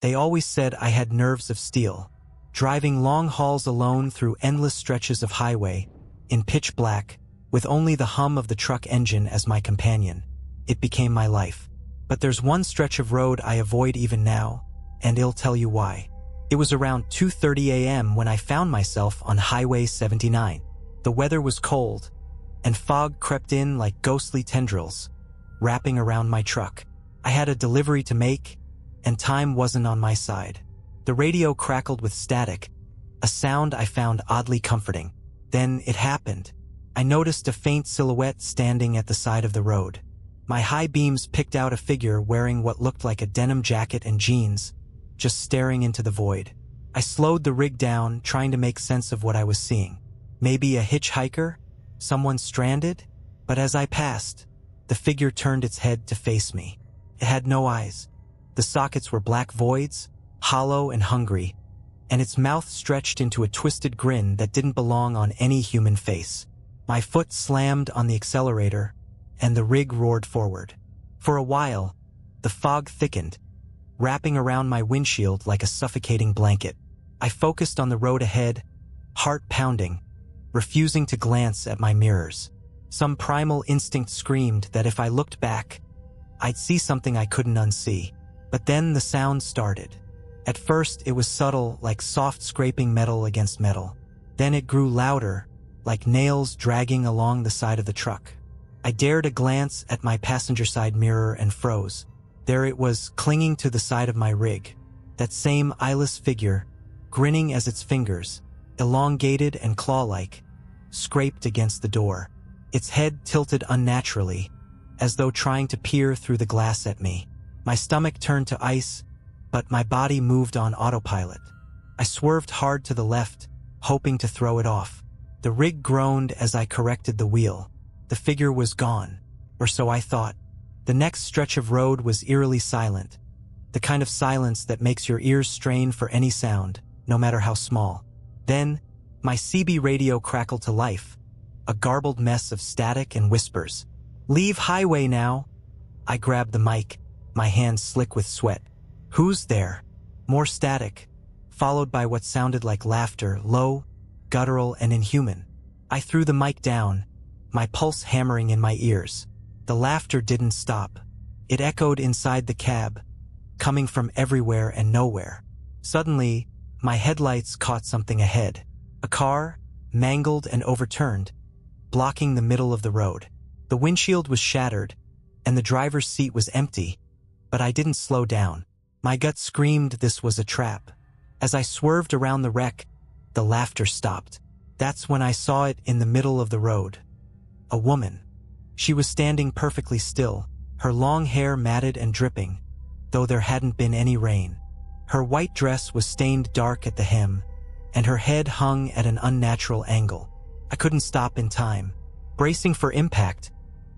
They always said I had nerves of steel. Driving long hauls alone through endless stretches of highway, in pitch black, with only the hum of the truck engine as my companion, it became my life. But there's one stretch of road I avoid even now, and I'll tell you why. It was around 2:30 a.m. when I found myself on Highway 79. The weather was cold, and fog crept in like ghostly tendrils, wrapping around my truck. I had a delivery to make, and time wasn't on my side. The radio crackled with static, a sound I found oddly comforting. Then it happened. I noticed a faint silhouette standing at the side of the road. My high beams picked out a figure wearing what looked like a denim jacket and jeans, just staring into the void. I slowed the rig down, trying to make sense of what I was seeing. Maybe a hitchhiker? Someone stranded? But as I passed, the figure turned its head to face me. It had no eyes. The sockets were black voids, hollow and hungry, and its mouth stretched into a twisted grin that didn't belong on any human face. My foot slammed on the accelerator, and the rig roared forward. For a while, the fog thickened, wrapping around my windshield like a suffocating blanket. I focused on the road ahead, heart pounding, refusing to glance at my mirrors. Some primal instinct screamed that if I looked back, I'd see something I couldn't unsee. But then the sound started. At first, it was subtle, like soft scraping metal against metal. Then it grew louder, like nails dragging along the side of the truck. I dared a glance at my passenger side mirror and froze. There it was, clinging to the side of my rig. That same eyeless figure, grinning as its fingers, elongated and claw-like, scraped against the door. Its head tilted unnaturally, as though trying to peer through the glass at me. My stomach turned to ice, but my body moved on autopilot. I swerved hard to the left, hoping to throw it off. The rig groaned as I corrected the wheel. The figure was gone, or so I thought. The next stretch of road was eerily silent, the kind of silence that makes your ears strain for any sound, no matter how small. Then, my CB radio crackled to life, a garbled mess of static and whispers. "Leave highway now." I grabbed the mic, my hands slick with sweat. "Who's there?" More static, followed by what sounded like laughter, low, guttural, and inhuman. I threw the mic down, my pulse hammering in my ears. The laughter didn't stop. It echoed inside the cab, coming from everywhere and nowhere. Suddenly, my headlights caught something ahead. A car, mangled and overturned, blocking the middle of the road. The windshield was shattered, and the driver's seat was empty, but I didn't slow down. My gut screamed this was a trap. As I swerved around the wreck, the laughter stopped. That's when I saw it in the middle of the road. A woman. She was standing perfectly still, her long hair matted and dripping, though there hadn't been any rain. Her white dress was stained dark at the hem, and her head hung at an unnatural angle. I couldn't stop in time. Bracing for impact,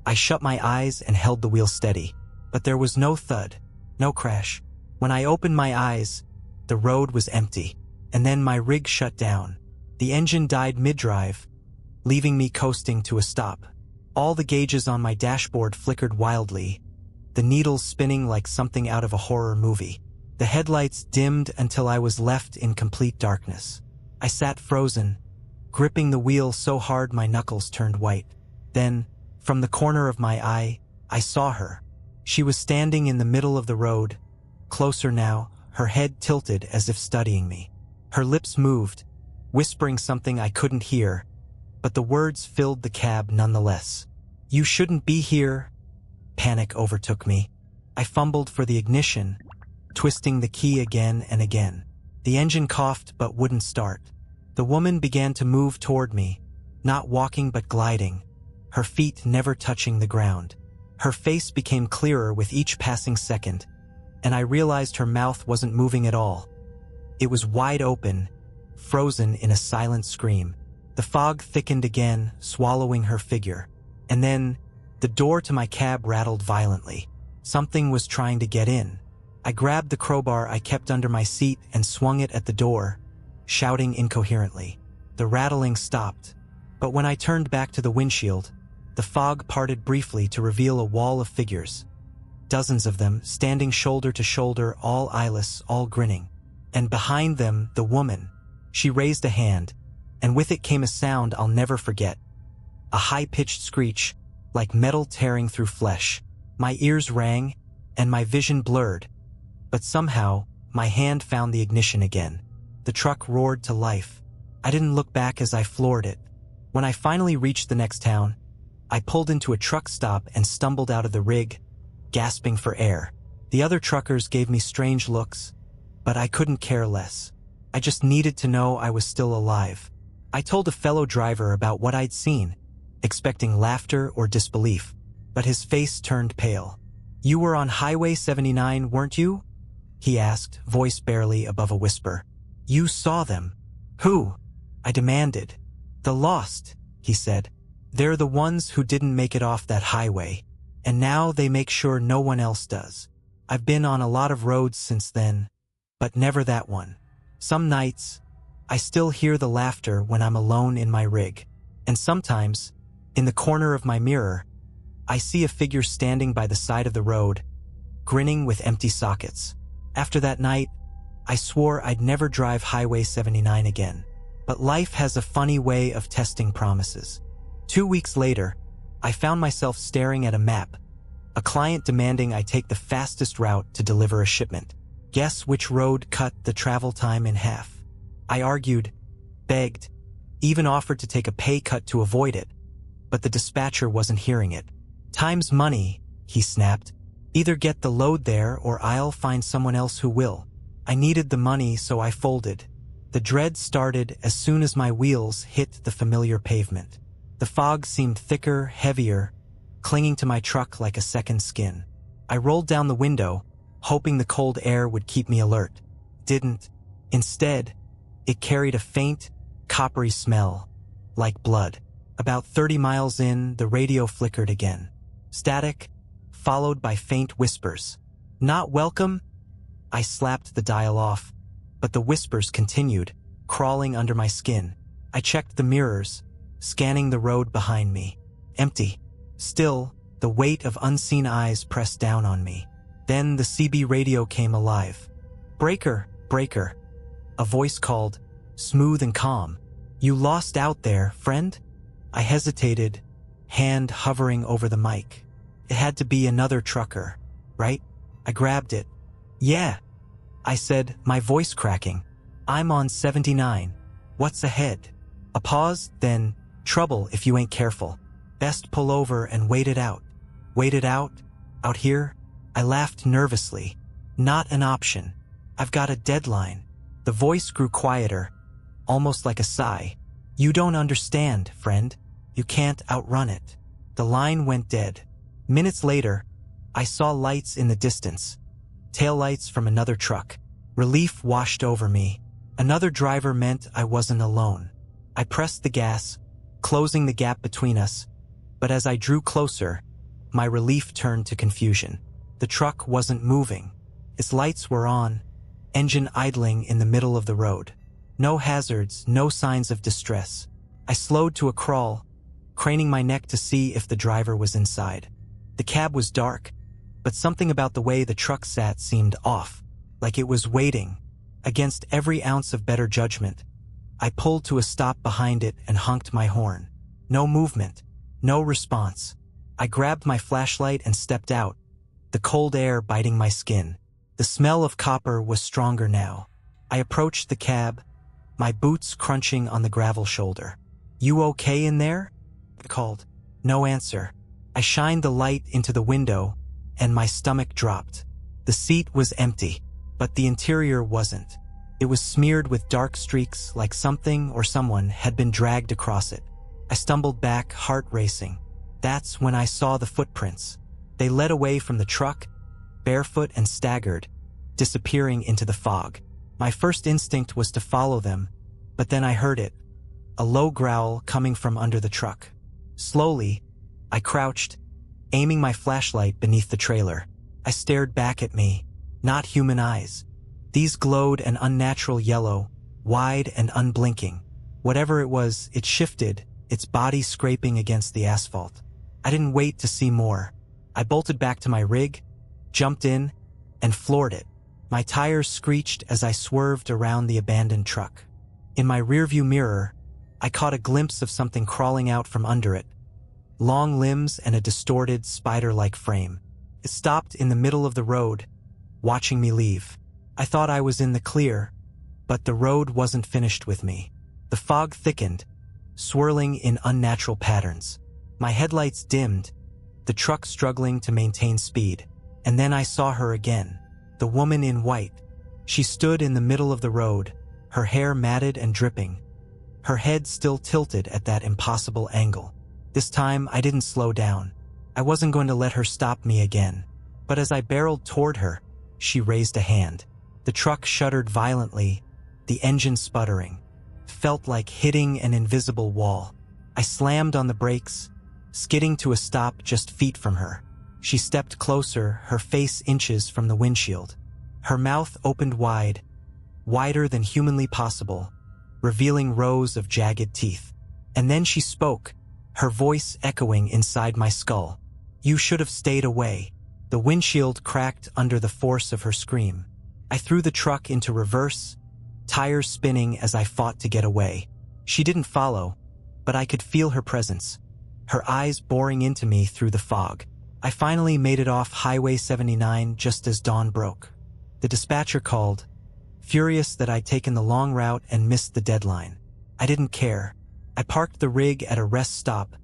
I shut my eyes and held the wheel steady. But there was no thud, no crash. When I opened my eyes, the road was empty, and then my rig shut down. The engine died mid-drive, leaving me coasting to a stop. All the gauges on my dashboard flickered wildly, the needles spinning like something out of a horror movie. The headlights dimmed until I was left in complete darkness. I sat frozen, gripping the wheel so hard my knuckles turned white. Then, from the corner of my eye, I saw her. She was standing in the middle of the road, closer now, her head tilted as if studying me. Her lips moved, whispering something I couldn't hear, but the words filled the cab nonetheless. "You shouldn't be here." Panic overtook me. I fumbled for the ignition, twisting the key again and again. The engine coughed but wouldn't start. The woman began to move toward me, not walking but gliding, her feet never touching the ground. Her face became clearer with each passing second, and I realized her mouth wasn't moving at all. It was wide open, frozen in a silent scream. The fog thickened again, swallowing her figure. And then, the door to my cab rattled violently. Something was trying to get in. I grabbed the crowbar I kept under my seat and swung it at the door, shouting incoherently. The rattling stopped, but when I turned back to the windshield, the fog parted briefly to reveal a wall of figures. dozens of them, standing shoulder to shoulder, all eyeless, all grinning. And behind them, the woman. She raised a hand, and with it came a sound I'll never forget. A high-pitched screech, like metal tearing through flesh. My ears rang, and my vision blurred. But somehow, my hand found the ignition again. The truck roared to life. I didn't look back as I floored it. When I finally reached the next town, I pulled into a truck stop and stumbled out of the rig, gasping for air. The other truckers gave me strange looks, but I couldn't care less. I just needed to know I was still alive. I told a fellow driver about what I'd seen, expecting laughter or disbelief, but his face turned pale. "You were on Highway 79, weren't you?" he asked, voice barely above a whisper. "You saw them." "Who?" I demanded. "The lost," he said. "They're the ones who didn't make it off that highway, and now they make sure no one else does. I've been on a lot of roads since then, but never that one. Some nights, I still hear the laughter when I'm alone in my rig, and sometimes, in the corner of my mirror, I see a figure standing by the side of the road, grinning with empty sockets. After that night, I swore I'd never drive Highway 79 again. But life has a funny way of testing promises. 2 weeks later, I found myself staring at a map, a client demanding I take the fastest route to deliver a shipment. Guess which road cut the travel time in half? I argued, begged, even offered to take a pay cut to avoid it, but the dispatcher wasn't hearing it. "Time's money," he snapped. "Either get the load there or I'll find someone else who will." I needed the money, so I folded. The dread started as soon as my wheels hit the familiar pavement. The fog seemed thicker, heavier, clinging to my truck like a second skin. I rolled down the window, hoping the cold air would keep me alert. Didn't. Instead, it carried a faint, coppery smell, like blood. About 30 miles in, the radio flickered again. Static, followed by faint whispers. "Not welcome?" I slapped the dial off, but the whispers continued, crawling under my skin. I checked the mirrors, scanning the road behind me. Empty. Still, the weight of unseen eyes pressed down on me. Then the CB radio came alive. "Breaker, breaker." A voice called, smooth and calm. "You lost out there, friend?" I hesitated, hand hovering over the mic. It had to be another trucker, right? I grabbed it. "Yeah," I said, my voice cracking. "I'm on 79. What's ahead?" A pause, then, "Trouble if you ain't careful. Best pull over and wait it out." "Wait it out? Out here?" I laughed nervously. "Not an option. I've got a deadline." The voice grew quieter, almost like a sigh. "You don't understand, friend. You can't outrun it." The line went dead. Minutes later, I saw lights in the distance. Taillights from another truck. Relief washed over me. Another driver meant I wasn't alone. I pressed the gas, closing the gap between us, but as I drew closer, my relief turned to confusion. The truck wasn't moving. Its lights were on, engine idling in the middle of the road. No hazards, no signs of distress. I slowed to a crawl, craning my neck to see if the driver was inside. The cab was dark, but something about the way the truck sat seemed off, like it was waiting. Against every ounce of better judgment, I pulled to a stop behind it and honked my horn. No movement, no response. I grabbed my flashlight and stepped out, the cold air biting my skin. The smell of copper was stronger now. I approached the cab, my boots crunching on the gravel shoulder. "You okay in there?" I called. No answer. I shined the light into the window, and my stomach dropped. The seat was empty, but the interior wasn't. It was smeared with dark streaks like something or someone had been dragged across it. I stumbled back, heart racing. That's when I saw the footprints. They led away from the truck, barefoot and staggered, disappearing into the fog. My first instinct was to follow them, but then I heard it, a low growl coming from under the truck. Slowly, I crouched, aiming my flashlight beneath the trailer. I stared back at me, not human eyes. These glowed an unnatural yellow, wide and unblinking. Whatever it was, it shifted, its body scraping against the asphalt. I didn't wait to see more. I bolted back to my rig, jumped in, and floored it. My tires screeched as I swerved around the abandoned truck. In my rearview mirror, I caught a glimpse of something crawling out from under it. Long limbs and a distorted, spider-like frame. It stopped in the middle of the road, watching me leave. I thought I was in the clear, but the road wasn't finished with me. The fog thickened, swirling in unnatural patterns. My headlights dimmed, the truck struggling to maintain speed. And then I saw her again, the woman in white. She stood in the middle of the road, her hair matted and dripping, her head still tilted at that impossible angle. This time, I didn't slow down. I wasn't going to let her stop me again. But as I barreled toward her, she raised a hand. The truck shuddered violently, the engine sputtering. Felt like hitting an invisible wall. I slammed on the brakes, skidding to a stop just feet from her. She stepped closer, her face inches from the windshield. Her mouth opened wide, wider than humanly possible, revealing rows of jagged teeth. And then she spoke, her voice echoing inside my skull. "You should have stayed away." The windshield cracked under the force of her scream. I threw the truck into reverse, tires spinning as I fought to get away. She didn't follow, but I could feel her presence, her eyes boring into me through the fog. I finally made it off Highway 79 just as dawn broke. The dispatcher called, furious that I'd taken the long route and missed the deadline. I didn't care. I parked the rig at a rest stop,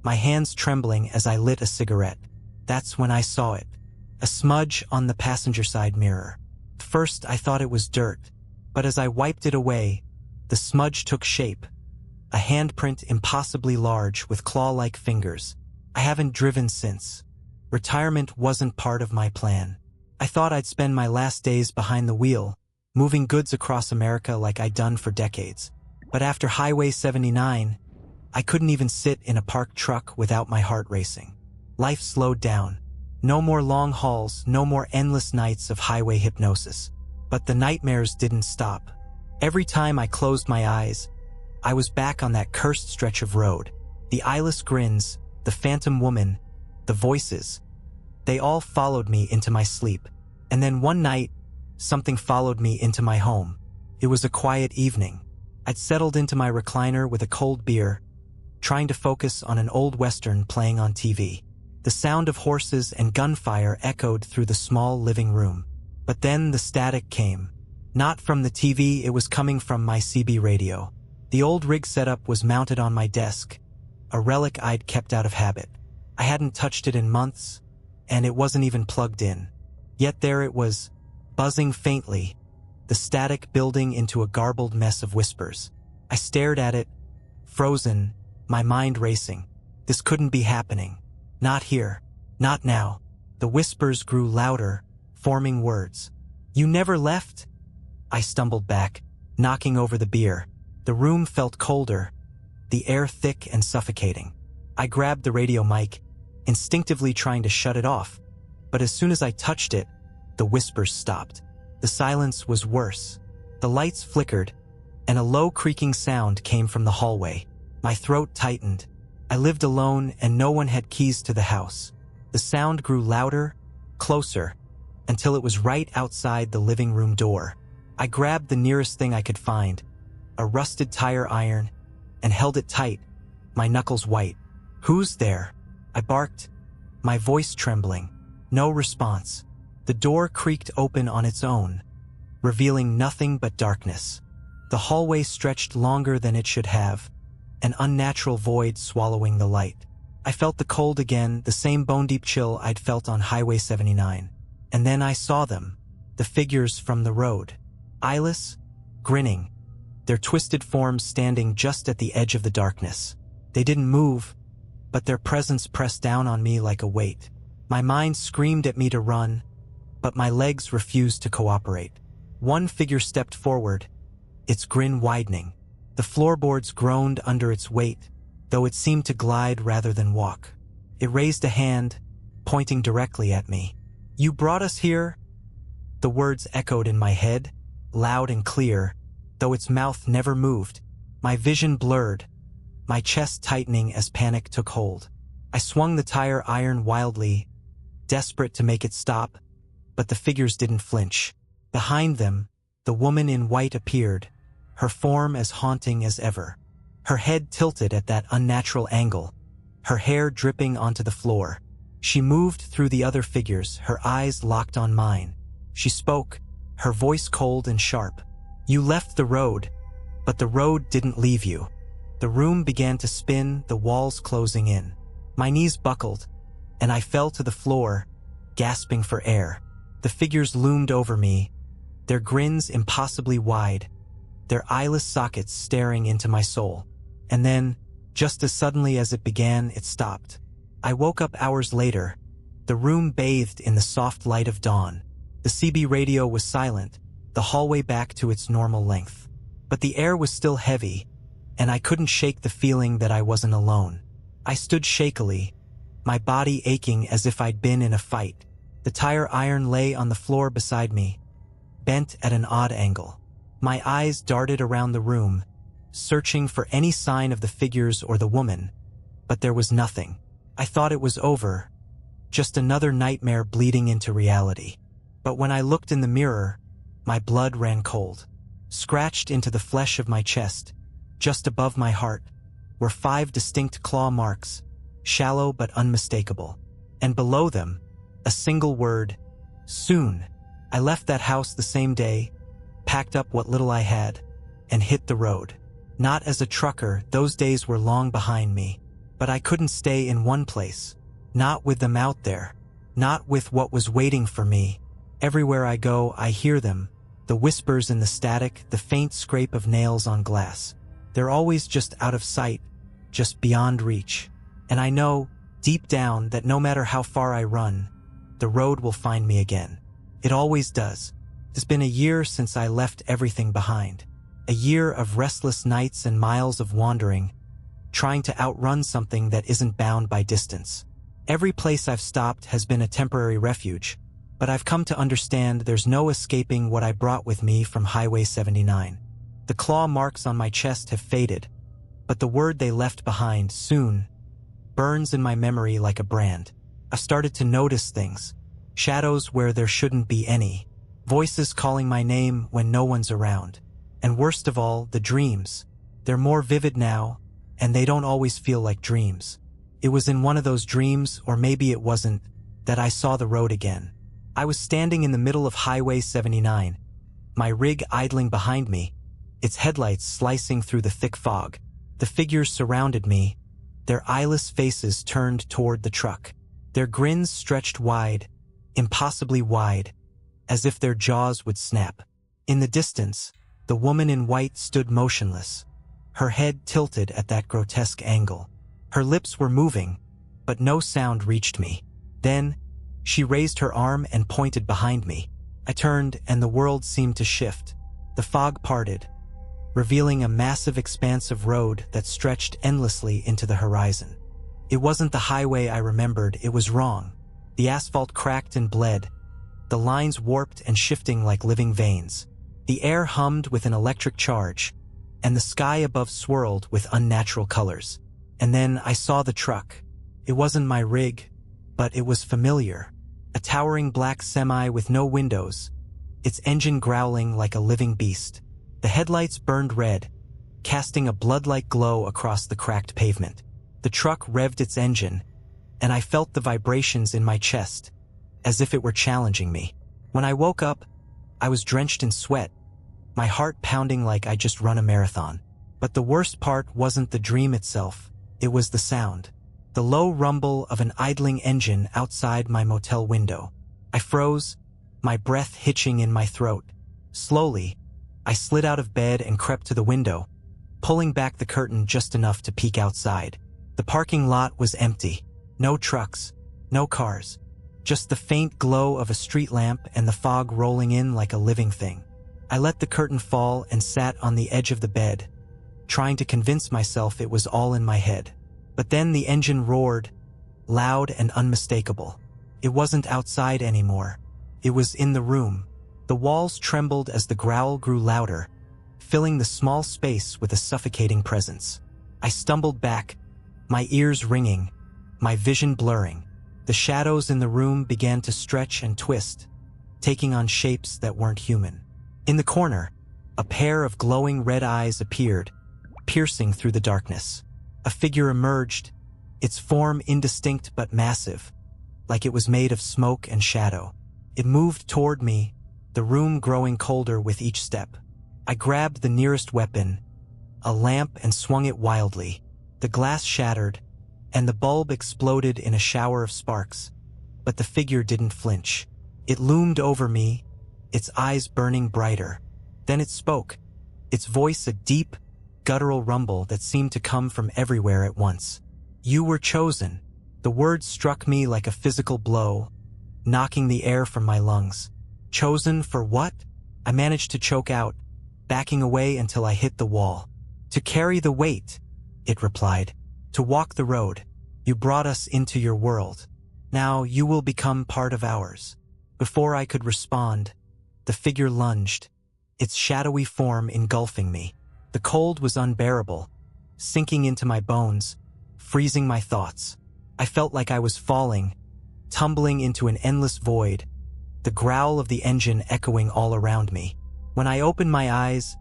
my hands trembling as I lit a cigarette. That's when I saw it. A smudge on the passenger side mirror. First, I thought it was dirt, but as I wiped it away, the smudge took shape. A handprint impossibly large with claw-like fingers. I haven't driven since. Retirement wasn't part of my plan. I thought I'd spend my last days behind the wheel, moving goods across America like I'd done for decades. But after Highway 79, I couldn't even sit in a parked truck without my heart racing. Life slowed down. No more long hauls, no more endless nights of highway hypnosis. But the nightmares didn't stop. Every time I closed my eyes, I was back on that cursed stretch of road. The eyeless grins, the phantom woman, the voices. They all followed me into my sleep. And then one night, something followed me into my home. It was a quiet evening. I'd settled into my recliner with a cold beer, trying to focus on an old western playing on TV. The sound of horses and gunfire echoed through the small living room. But then the static came. Not from the TV, it was coming from my CB radio. The old rig setup was mounted on my desk, a relic I'd kept out of habit. I hadn't touched it in months, and it wasn't even plugged in. Yet there it was, buzzing faintly, the static building into a garbled mess of whispers. I stared at it, frozen, my mind racing. This couldn't be happening. Not here. Not now. The whispers grew louder, forming words. "You never left?" I stumbled back, knocking over the beer. The room felt colder, the air thick and suffocating. I grabbed the radio mic, instinctively trying to shut it off. But as soon as I touched it, the whispers stopped. The silence was worse. The lights flickered, and a low creaking sound came from the hallway. My throat tightened. I lived alone and no one had keys to the house. The sound grew louder, closer, until it was right outside the living room door. I grabbed the nearest thing I could find, a rusted tire iron, and held it tight, my knuckles white. "Who's there?" I barked, my voice trembling. No response. The door creaked open on its own, revealing nothing but darkness. The hallway stretched longer than it should have, an unnatural void swallowing the light. I felt the cold again, the same bone-deep chill I'd felt on Highway 79. And then I saw them, the figures from the road. Eyeless, grinning, their twisted forms standing just at the edge of the darkness. They didn't move, but their presence pressed down on me like a weight. My mind screamed at me to run, but my legs refused to cooperate. One figure stepped forward, its grin widening. The floorboards groaned under its weight, though it seemed to glide rather than walk. It raised a hand, pointing directly at me. "You brought us here?" The words echoed in my head, loud and clear, though its mouth never moved. My vision blurred, my chest tightening as panic took hold. I swung the tire iron wildly, desperate to make it stop, but the figures didn't flinch. Behind them, the woman in white appeared, her form as haunting as ever. Her head tilted at that unnatural angle, her hair dripping onto the floor. She moved through the other figures, her eyes locked on mine. She spoke, her voice cold and sharp. "You left the road, but the road didn't leave you." The room began to spin, the walls closing in. My knees buckled, and I fell to the floor, gasping for air. The figures loomed over me, their grins impossibly wide, their eyeless sockets staring into my soul. And then, just as suddenly as it began, it stopped. I woke up hours later, the room bathed in the soft light of dawn. The CB radio was silent, the hallway back to its normal length. But the air was still heavy, and I couldn't shake the feeling that I wasn't alone. I stood shakily, my body aching as if I'd been in a fight. The tire iron lay on the floor beside me, bent at an odd angle. My eyes darted around the room, searching for any sign of the figures or the woman, but there was nothing. I thought it was over, just another nightmare bleeding into reality. But when I looked in the mirror, my blood ran cold. Scratched into the flesh of my chest, just above my heart, were 5 distinct claw marks, shallow but unmistakable. And below them, a single word: soon. I left that house the same day, packed up what little I had, and hit the road. Not as a trucker, those days were long behind me, but I couldn't stay in one place. Not with them out there. Not with what was waiting for me. Everywhere I go, I hear them. The whispers in the static, the faint scrape of nails on glass. They're always just out of sight, just beyond reach. And I know, deep down, that no matter how far I run, the road will find me again. It always does. It's been a year since I left everything behind. A year of restless nights and miles of wandering, trying to outrun something that isn't bound by distance. Every place I've stopped has been a temporary refuge, but I've come to understand there's no escaping what I brought with me from Highway 79. The claw marks on my chest have faded, but the word they left behind, soon, burns in my memory like a brand. I've started to notice things, shadows where there shouldn't be any, voices calling my name when no one's around. And worst of all, the dreams. They're more vivid now, and they don't always feel like dreams. It was in one of those dreams, or maybe it wasn't, that I saw the road again. I was standing in the middle of Highway 79, my rig idling behind me, its headlights slicing through the thick fog. The figures surrounded me, their eyeless faces turned toward the truck. Their grins stretched wide, impossibly wide, as if their jaws would snap. In the distance, the woman in white stood motionless, her head tilted at that grotesque angle. Her lips were moving, but no sound reached me. Then, she raised her arm and pointed behind me. I turned, and the world seemed to shift. The fog parted, revealing a massive expanse of road that stretched endlessly into the horizon. It wasn't the highway I remembered, it was wrong. The asphalt cracked and bled, the lines warped and shifting like living veins. The air hummed with an electric charge, and the sky above swirled with unnatural colors. And then I saw the truck. It wasn't my rig, but it was familiar. A towering black semi with no windows, its engine growling like a living beast. The headlights burned red, casting a blood-like glow across the cracked pavement. The truck revved its engine, and I felt the vibrations in my chest, as if it were challenging me. When I woke up, I was drenched in sweat, my heart pounding like I'd just run a marathon. But the worst part wasn't the dream itself, it was the sound. The low rumble of an idling engine outside my motel window. I froze, my breath hitching in my throat. Slowly, I slid out of bed and crept to the window, pulling back the curtain just enough to peek outside. The parking lot was empty. No trucks, no cars. Just the faint glow of a street lamp and the fog rolling in like a living thing. I let the curtain fall and sat on the edge of the bed, trying to convince myself it was all in my head. But then the engine roared, loud and unmistakable. It wasn't outside anymore. It was in the room. The walls trembled as the growl grew louder, filling the small space with a suffocating presence. I stumbled back, my ears ringing, my vision blurring. The shadows in the room began to stretch and twist, taking on shapes that weren't human. In the corner, a pair of glowing red eyes appeared, piercing through the darkness. A figure emerged, its form indistinct but massive, like it was made of smoke and shadow. It moved toward me, the room growing colder with each step. I grabbed the nearest weapon, a lamp, and swung it wildly. The glass shattered, and the bulb exploded in a shower of sparks. But the figure didn't flinch. It loomed over me, its eyes burning brighter. Then it spoke, its voice a deep, guttural rumble that seemed to come from everywhere at once. "You were chosen." The words struck me like a physical blow, knocking the air from my lungs. Chosen for what? I managed to choke out, backing away until I hit the wall. "To carry the weight," it replied. "To walk the road. You brought us into your world. Now you will become part of ours." Before I could respond, the figure lunged, its shadowy form engulfing me. The cold was unbearable, sinking into my bones, freezing my thoughts. I felt like I was falling, tumbling into an endless void, the growl of the engine echoing all around me. When I opened my eyes,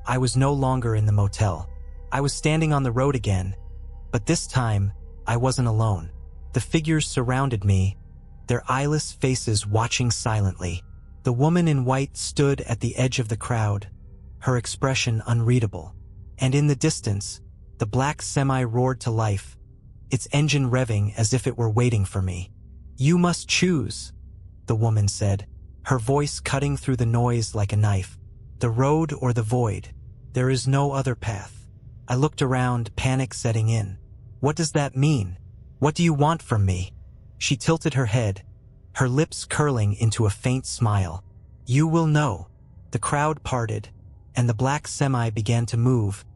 I was no longer in the motel. I was standing on the road again, but this time, I wasn't alone. The figures surrounded me, their eyeless faces watching silently. The woman in white stood at the edge of the crowd, her expression unreadable. And in the distance, the black semi roared to life, its engine revving as if it were waiting for me. "You must choose," the woman said, her voice cutting through the noise like a knife. "The road or the void. There is no other path." I looked around, panic setting in. "What does that mean? What do you want from me?" She tilted her head, her lips curling into a faint smile. "You will know." The crowd parted, and the black semi began to move,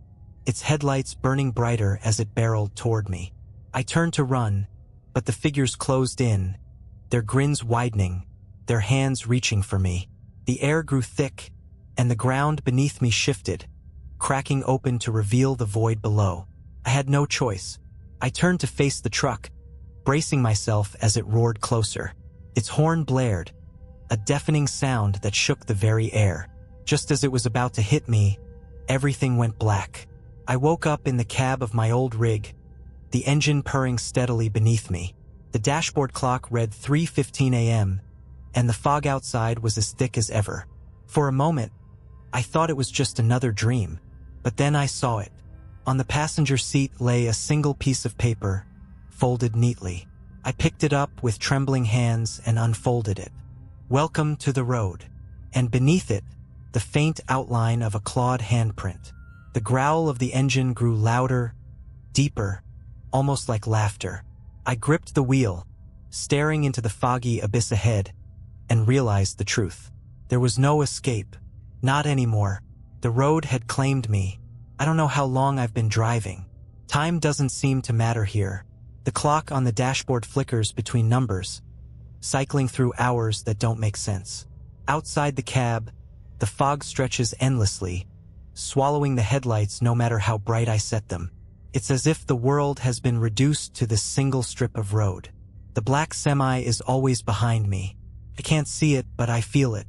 its headlights burning brighter as it barreled toward me. I turned to run, but the figures closed in, their grins widening, their hands reaching for me. The air grew thick, and the ground beneath me shifted, cracking open to reveal the void below. I had no choice. I turned to face the truck, bracing myself as it roared closer. Its horn blared, a deafening sound that shook the very air. Just as it was about to hit me, everything went black. I woke up in the cab of my old rig, the engine purring steadily beneath me. The dashboard clock read 3:15 a.m., and the fog outside was as thick as ever. For a moment, I thought it was just another dream, but then I saw it. On the passenger seat lay a single piece of paper, folded neatly. I picked it up with trembling hands and unfolded it. "Welcome to the road." And beneath it, the faint outline of a clawed handprint. The growl of the engine grew louder, deeper, almost like laughter. I gripped the wheel, staring into the foggy abyss ahead, and realized the truth. There was no escape. Not anymore. The road had claimed me. I don't know how long I've been driving. Time doesn't seem to matter here. The clock on the dashboard flickers between numbers, cycling through hours that don't make sense. Outside the cab, the fog stretches endlessly, swallowing the headlights no matter how bright I set them. It's as if the world has been reduced to this single strip of road. The black semi is always behind me. I can't see it, but I feel it.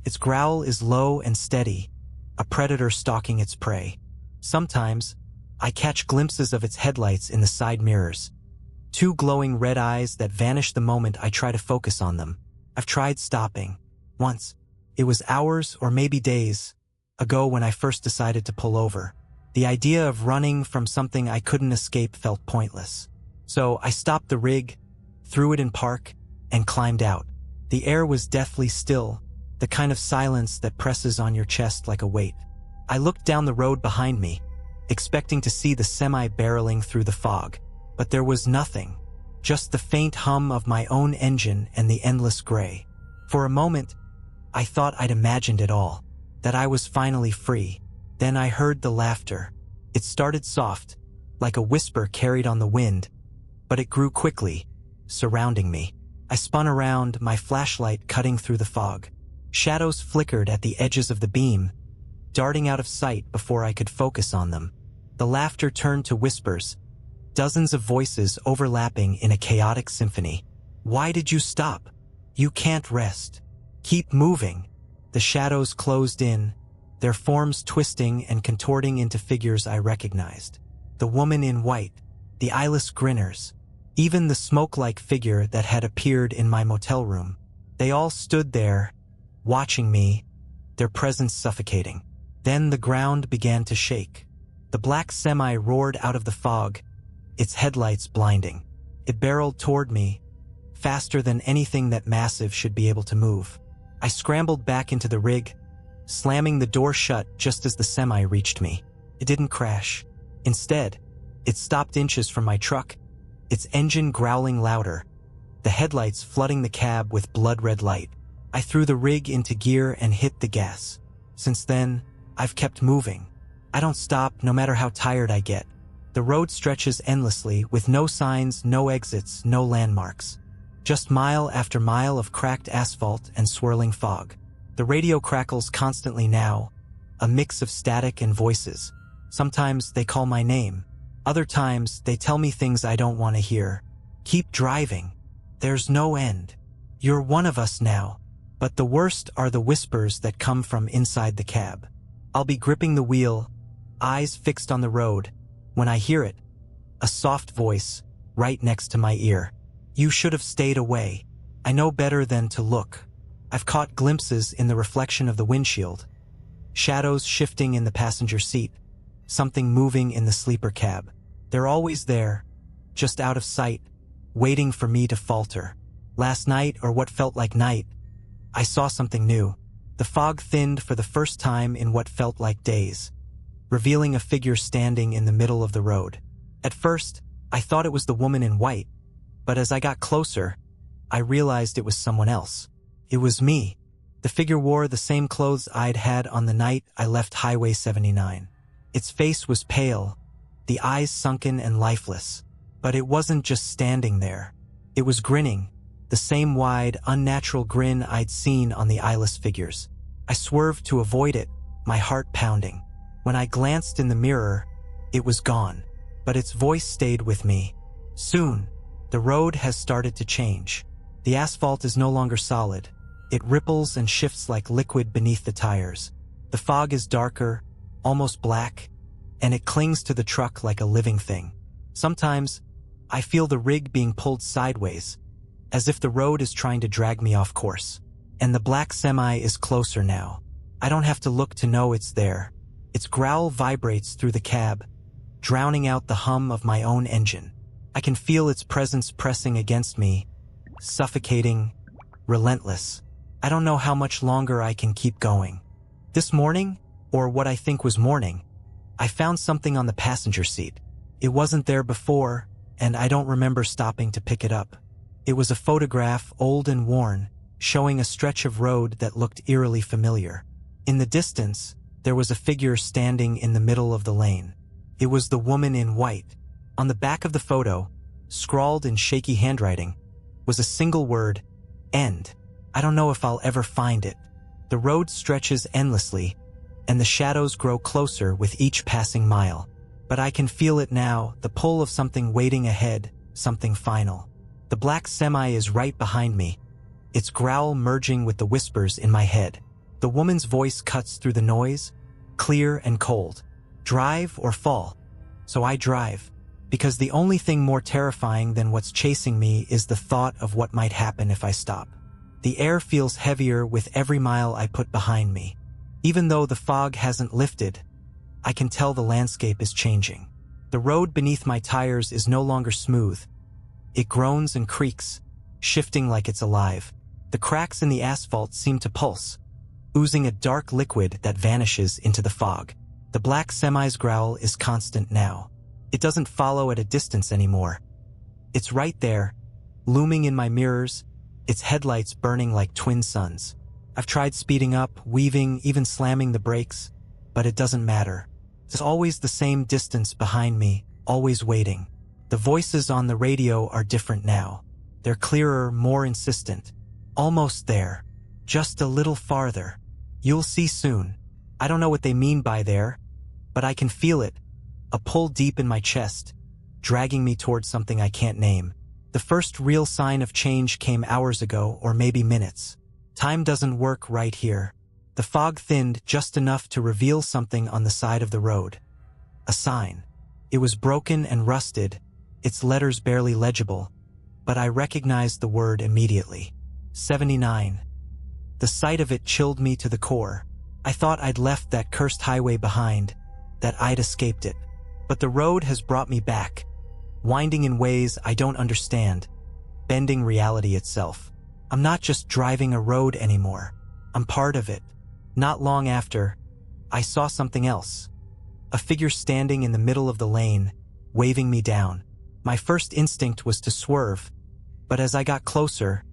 Its growl is low and steady, a predator stalking its prey. Sometimes, I catch glimpses of its headlights in the side mirrors, two glowing red eyes that vanish the moment I try to focus on them. I've tried stopping. Once. It was hours or maybe days ago when I first decided to pull over. The idea of running from something I couldn't escape felt pointless. So I stopped the rig, threw it in park, and climbed out. The air was deathly still, the kind of silence that presses on your chest like a weight. I looked down the road behind me, expecting to see the semi barreling through the fog. But there was nothing, just the faint hum of my own engine and the endless gray. For a moment, I thought I'd imagined it all, that I was finally free. Then I heard the laughter. It started soft, like a whisper carried on the wind, but it grew quickly, surrounding me. I spun around, my flashlight cutting through the fog. Shadows flickered at the edges of the beam, darting out of sight before I could focus on them. The laughter turned to whispers, dozens of voices overlapping in a chaotic symphony. "Why did you stop? You can't rest. Keep moving. The shadows closed in, their forms twisting and contorting into figures I recognized. The woman in white, the eyeless grinners, even the smoke-like figure that had appeared in my motel room. They all stood there, watching me, their presence suffocating. Then the ground began to shake. The black semi roared out of the fog, its headlights blinding. It barreled toward me, faster than anything that massive should be able to move. I scrambled back into the rig, slamming the door shut just as the semi reached me. It didn't crash. Instead, it stopped inches from my truck, its engine growling louder, the headlights flooding the cab with blood-red light. I threw the rig into gear and hit the gas. Since then, I've kept moving. I don't stop no matter how tired I get. The road stretches endlessly with no signs, no exits, no landmarks. Just mile after mile of cracked asphalt and swirling fog. The radio crackles constantly now, a mix of static and voices. Sometimes they call my name. Other times they tell me things I don't want to hear. Keep driving. There's no end. You're one of us now. But the worst are the whispers that come from inside the cab. I'll be gripping the wheel, eyes fixed on the road, when I hear it, a soft voice, right next to my ear. You should have stayed away. I know better than to look. I've caught glimpses in the reflection of the windshield, shadows shifting in the passenger seat, something moving in the sleeper cab. They're always there, just out of sight, waiting for me to falter. Last night, or what felt like night, I saw something new. The fog thinned for the first time in what felt like days, revealing a figure standing in the middle of the road. At first, I thought it was the woman in white, but as I got closer, I realized it was someone else. It was me. The figure wore the same clothes I'd had on the night I left Highway 79. Its face was pale, the eyes sunken and lifeless. But it wasn't just standing there. It was grinning, the same wide, unnatural grin I'd seen on the eyeless figures. I swerved to avoid it, my heart pounding. When I glanced in the mirror, it was gone, but its voice stayed with me. Soon, the road has started to change. The asphalt is no longer solid. It ripples and shifts like liquid beneath the tires. The fog is darker, almost black, and it clings to the truck like a living thing. Sometimes, I feel the rig being pulled sideways, as if the road is trying to drag me off course. And the black semi is closer now. I don't have to look to know it's there. Its growl vibrates through the cab, drowning out the hum of my own engine. I can feel its presence pressing against me, suffocating, relentless. I don't know how much longer I can keep going. This morning, or what I think was morning, I found something on the passenger seat. It wasn't there before, and I don't remember stopping to pick it up. It was a photograph, old and worn, showing a stretch of road that looked eerily familiar. In the distance, there was a figure standing in the middle of the lane. It was the woman in white. On the back of the photo, scrawled in shaky handwriting, was a single word, end. I don't know if I'll ever find it. The road stretches endlessly, and the shadows grow closer with each passing mile. But I can feel it now, the pull of something waiting ahead, something final. The black semi is right behind me, its growl merging with the whispers in my head. The woman's voice cuts through the noise, clear and cold. Drive or fall. So I drive, because the only thing more terrifying than what's chasing me is the thought of what might happen if I stop. The air feels heavier with every mile I put behind me. Even though the fog hasn't lifted, I can tell the landscape is changing. The road beneath my tires is no longer smooth. It groans and creaks, shifting like it's alive. The cracks in the asphalt seem to pulse, oozing a dark liquid that vanishes into the fog. The black semi's growl is constant now. It doesn't follow at a distance anymore. It's right there, looming in my mirrors, its headlights burning like twin suns. I've tried speeding up, weaving, even slamming the brakes, but it doesn't matter. There's always the same distance behind me, always waiting. The voices on the radio are different now. They're clearer, more insistent. Almost there. Just a little farther. You'll see soon. I don't know what they mean by there, but I can feel it. A pull deep in my chest, dragging me towards something I can't name. The first real sign of change came hours ago, or maybe minutes. Time doesn't work right here. The fog thinned just enough to reveal something on the side of the road. A sign. It was broken and rusted, its letters barely legible, but I recognized the word immediately. 79. The sight of it chilled me to the core. I thought I'd left that cursed highway behind, that I'd escaped it. But the road has brought me back, winding in ways I don't understand, bending reality itself. I'm not just driving a road anymore. I'm part of it. Not long after, I saw something else. A figure standing in the middle of the lane, waving me down. My first instinct was to swerve, but as I got closer,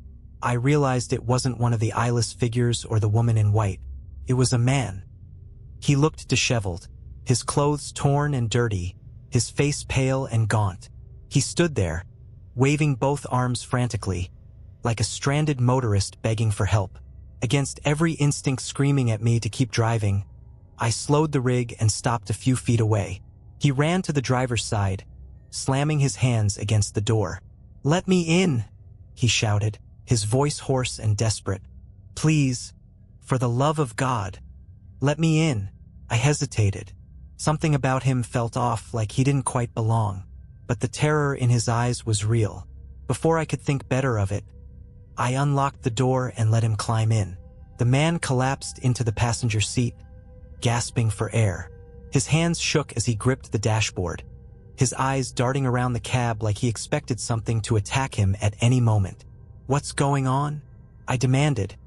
I realized it wasn't one of the eyeless figures or the woman in white. It was a man. He looked disheveled, his clothes torn and dirty, his face pale and gaunt. He stood there, waving both arms frantically, like a stranded motorist begging for help. Against every instinct screaming at me to keep driving, I slowed the rig and stopped a few feet away. He ran to the driver's side, slamming his hands against the door. "Let me in," he shouted, his voice hoarse and desperate. "Please, for the love of God, let me in." I hesitated. Something about him felt off, like he didn't quite belong, but the terror in his eyes was real. Before I could think better of it, I unlocked the door and let him climb in. The man collapsed into the passenger seat, gasping for air. His hands shook as he gripped the dashboard, his eyes darting around the cab like he expected something to attack him at any moment. "What's going on?" I demanded,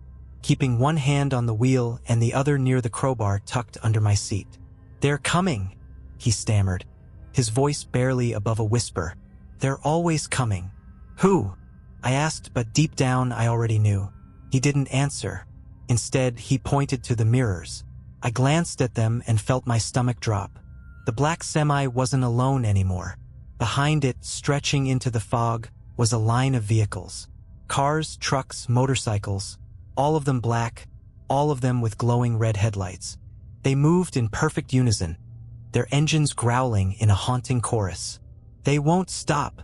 keeping one hand on the wheel and the other near the crowbar tucked under my seat. "They're coming," he stammered, his voice barely above a whisper. "They're always coming." "Who?" I asked, but deep down I already knew. He didn't answer. Instead, he pointed to the mirrors. I glanced at them and felt my stomach drop. The black semi wasn't alone anymore. Behind it, stretching into the fog, was a line of vehicles. Cars, trucks, motorcycles, all of them black, all of them with glowing red headlights. They moved in perfect unison, their engines growling in a haunting chorus. "They won't stop,"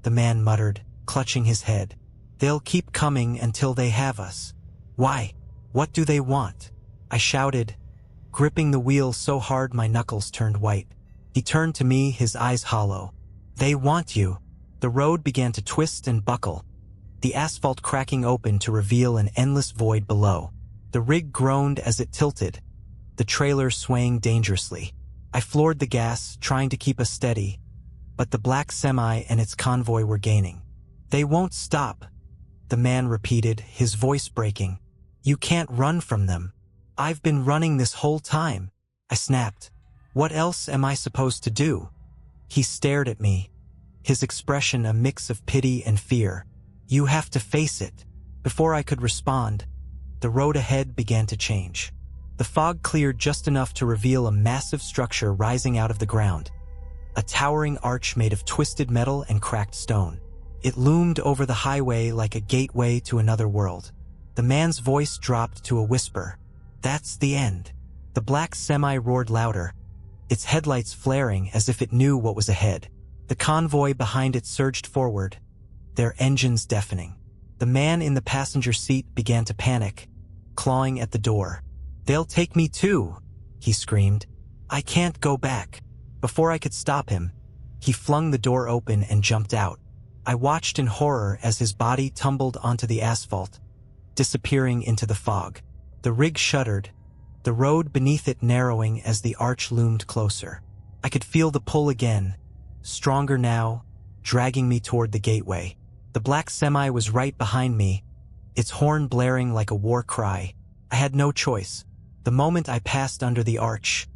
the man muttered, clutching his head. "They'll keep coming until they have us." "Why? What do they want?" I shouted, gripping the wheel so hard my knuckles turned white. He turned to me, his eyes hollow. "They want you." The road began to twist and buckle, the asphalt cracking open to reveal an endless void below. The rig groaned as it tilted, the trailer swaying dangerously. I floored the gas, trying to keep us steady, but the black semi and its convoy were gaining. "They won't stop," the man repeated, his voice breaking. "You can't run from them." "I've been running this whole time," I snapped. "What else am I supposed to do?" He stared at me, his expression a mix of pity and fear. "You have to face it." Before I could respond, the road ahead began to change. The fog cleared just enough to reveal a massive structure rising out of the ground, a towering arch made of twisted metal and cracked stone. It loomed over the highway like a gateway to another world. The man's voice dropped to a whisper. "That's the end." The black semi roared louder, its headlights flaring as if it knew what was ahead. The convoy behind it surged forward, their engines deafening. The man in the passenger seat began to panic, clawing at the door. "They'll take me too," he screamed. "I can't go back." Before I could stop him, he flung the door open and jumped out. I watched in horror as his body tumbled onto the asphalt, disappearing into the fog. The rig shuddered, the road beneath it narrowing as the arch loomed closer. I could feel the pull again, stronger now, dragging me toward the gateway. The black semi was right behind me, its horn blaring like a war cry. I had no choice. The moment I passed under the arch,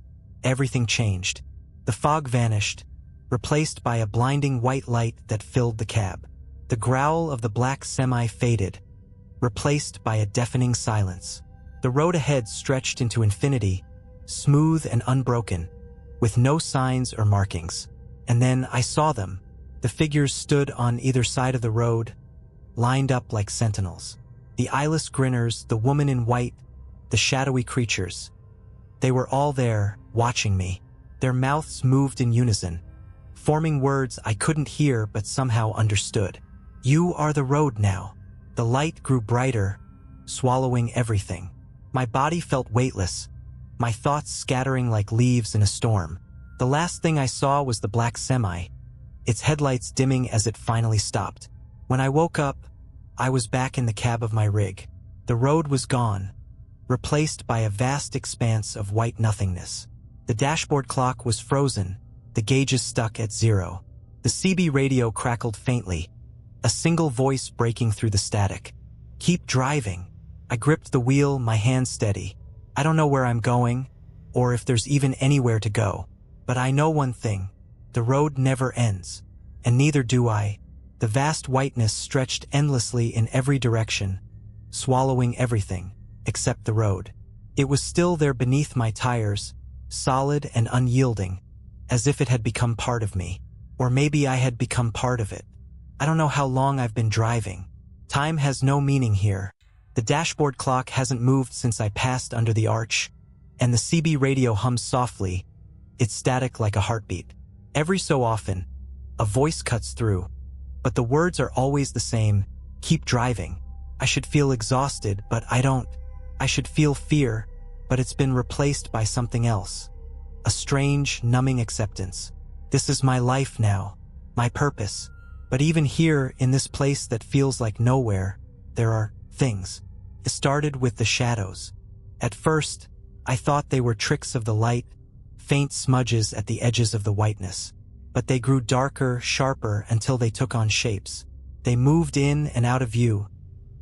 everything changed. The fog vanished, replaced by a blinding white light that filled the cab. The growl of the black semi faded, replaced by a deafening silence. The road ahead stretched into infinity, smooth and unbroken, with no signs or markings. And then I saw them. The figures stood on either side of the road, lined up like sentinels. The eyeless grinners, the woman in white, the shadowy creatures. They were all there, watching me. Their mouths moved in unison, forming words I couldn't hear but somehow understood. "You are the road now." The light grew brighter, swallowing everything. My body felt weightless, my thoughts scattering like leaves in a storm. The last thing I saw was the black semi, its headlights dimming as it finally stopped. When I woke up, I was back in the cab of my rig. The road was gone, replaced by a vast expanse of white nothingness. The dashboard clock was frozen, the gauges stuck at 0. The CB radio crackled faintly, a single voice breaking through the static. "Keep driving." I gripped the wheel, my hands steady. I don't know where I'm going, or if there's even anywhere to go. But I know one thing, the road never ends. And neither do I. The vast whiteness stretched endlessly in every direction, swallowing everything, except the road. It was still there beneath my tires, solid and unyielding, as if it had become part of me. Or maybe I had become part of it. I don't know how long I've been driving. Time has no meaning here. The dashboard clock hasn't moved since I passed under the arch, and the CB radio hums softly, its static like a heartbeat. Every so often, a voice cuts through, but the words are always the same: keep driving. I should feel exhausted, but I don't. I should feel fear, but it's been replaced by something else. A strange, numbing acceptance. This is my life now, my purpose. But even here, in this place that feels like nowhere, there are things. It started with the shadows. At first, I thought they were tricks of the light, faint smudges at the edges of the whiteness. But they grew darker, sharper, until they took on shapes. They moved in and out of view,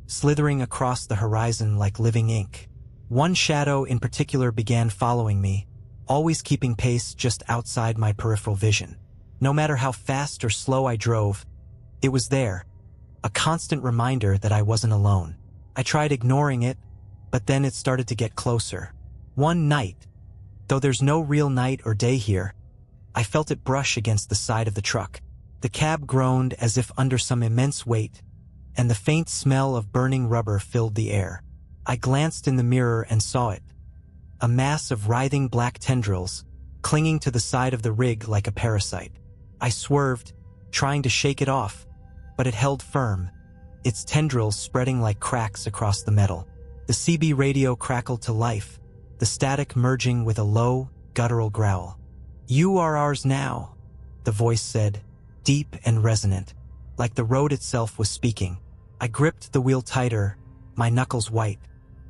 slithering across the horizon like living ink. One shadow in particular began following me, always keeping pace just outside my peripheral vision. No matter how fast or slow I drove, it was there, a constant reminder that I wasn't alone. I tried ignoring it, but then it started to get closer. One night, though there's no real night or day here, I felt it brush against the side of the truck. The cab groaned as if under some immense weight, and the faint smell of burning rubber filled the air. I glanced in the mirror and saw it, a mass of writhing black tendrils, clinging to the side of the rig like a parasite. I swerved, trying to shake it off, but it held firm, its tendrils spreading like cracks across the metal. The CB radio crackled to life, the static merging with a low, guttural growl. "You are ours now," the voice said, deep and resonant, like the road itself was speaking. I gripped the wheel tighter, my knuckles white.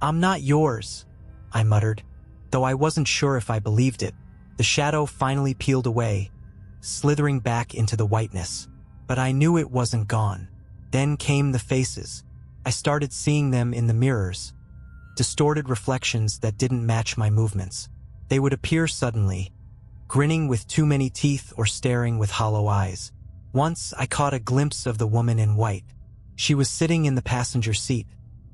"I'm not yours," I muttered, though I wasn't sure if I believed it. The shadow finally peeled away, slithering back into the whiteness. But I knew it wasn't gone. Then came the faces. I started seeing them in the mirrors, distorted reflections that didn't match my movements. They would appear suddenly, grinning with too many teeth or staring with hollow eyes. Once I caught a glimpse of the woman in white. She was sitting in the passenger seat,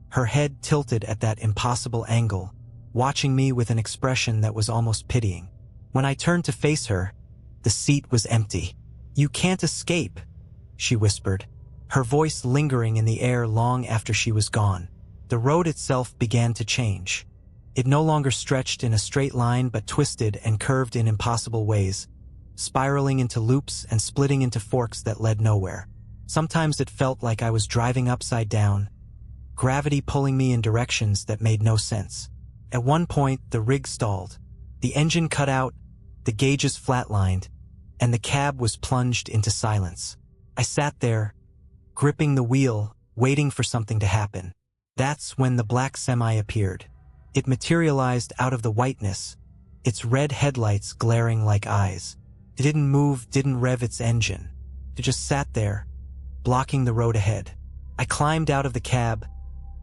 her head tilted at that impossible angle, watching me with an expression that was almost pitying. When I turned to face her, the seat was empty. "You can't escape," she whispered, her voice lingering in the air long after she was gone. The road itself began to change. It no longer stretched in a straight line but twisted and curved in impossible ways, spiraling into loops and splitting into forks that led nowhere. Sometimes it felt like I was driving upside down, gravity pulling me in directions that made no sense. At one point, the rig stalled. The engine cut out, the gauges flatlined, and the cab was plunged into silence. I sat there, gripping the wheel, waiting for something to happen. That's when the black semi appeared. It materialized out of the whiteness, its red headlights glaring like eyes. It didn't move, didn't rev its engine. It just sat there, blocking the road ahead. I climbed out of the cab,